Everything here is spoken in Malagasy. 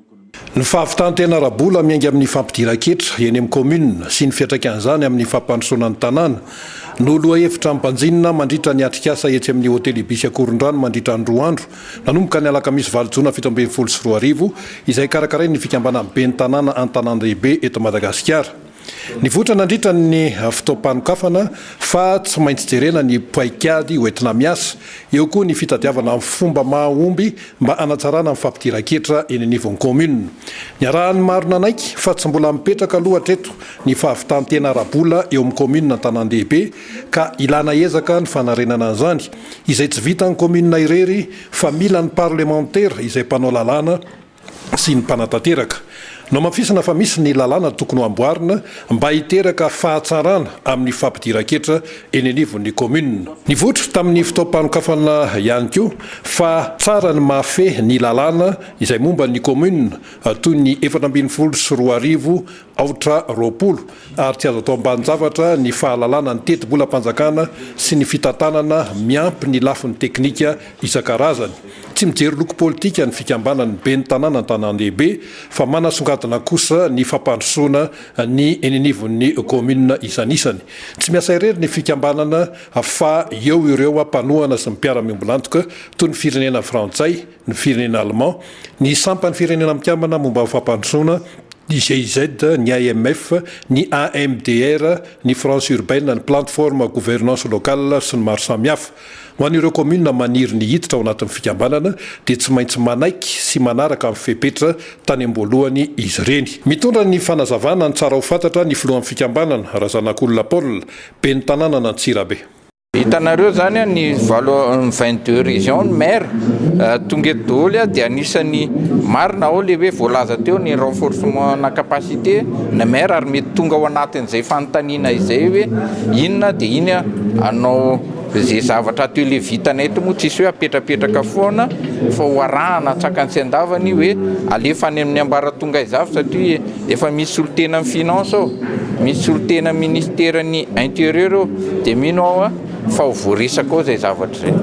Ny fahavitantena arabola miainga amin'ny fampidiran-ketra eny amin'ny komuna sy ny fiantraikan'izany amin'ny fampandrosoana ny tanàna no loha hevitra mpanjinina mandritra ny atrikasa etsy amin'ny hôtely Ibisy Akorondrano mandritra ny 2 andro nanomboka ny alakamisy 9 Jona 2024 izay karakarainy ny fikambanan'ny ben'ny tanàna an-tanàn-dehibe eto Madagasikara. Ny votra nandritra ny fitaom-panokafana fa tsy maintsy jerena ny paikady hoentina miasa, eo koa ny fitadiavana amin'ny fomba mahomby mba hanatsarana amin'ny fampidiran-ketra eny anivon'ny komuna. Ny arahan'ny maro nanaiky fa tsy mbola mipetraka aloha hatreto ny fahavitantena arabola eo amin'ny komuna an-tanàn-dehibe ka ilana ezaka ny fanarenana an'izany izay tsy vita ny komuna irery fa mila ny parlementaire izay mpanao lalàna sy ny mpanatanteraka. No mafisana fa misy ny lalàna tokony amboarina mba hiteraka fahatsarana amin'ny fampidiran-ketra eny anivon'ny komuna. Ny votra tamin'ny fitaom-panokafana ihany koa fa tsara ny mahafehy ny lalàna izay momba ny komuna toy ny 424 aotra roapolo ary tsy azo atao ambanin-javatra ny fahalalàna ny teti-bolam-panjakana sy ny fitantanana miampy ny lafiny teknika isan-karazany. Tsy mijery loko politika ny fikambanan'ny ben'ny tanàna an-tanàn-dehibe fa manasongadina kosa ny fampandrosoana ny eny anivon'ny komuna isan'isany. Tsy miasa irery ny fikambanana fa eo ireo mpanohana sy ny mpiara-miombonantoka toy ny firenena frantsay, ny firenena allemand, ny sampany firenena mikambana momba fampandrosoana ny GIZ, ny IMF, ny AMDR, ny France urbaine, ny plateforme gouvernance locale sy ny maro samihafa. Ho an'ireo komuna maniry ny hiditra ao anatin'ny fikambanana dia tsy maintsy manaiky sy manaraka amin'ny fepetra tany am-boalohany izy ireny. Mitondra ny fanazavana ny tsara ho fantatra ny filohan'ny fikambanana Razanak'olona Paul, ben'ny tanàna n'Antsirabe. Hitanareo zany ny 22 région maire tonga eto daholo dia anisany marina ao le hoe voalaza teo ny renforcement na capacité na maire ary mety tonga ao anatin'izay fanontaniana izay hoe inona dia iny anao zay zavatra teo le vitanay eto moa tsisy hoe apetrapetraka foana fa ho arahana tsakany sy andavany hoe alefa any amin'ny ambaratonga izavy satria efa misy solotena amin'ny finance ao, misy solotena ministère ny intérieur ao dia mino ao fa ho voaresaka ao zay zavatra zay.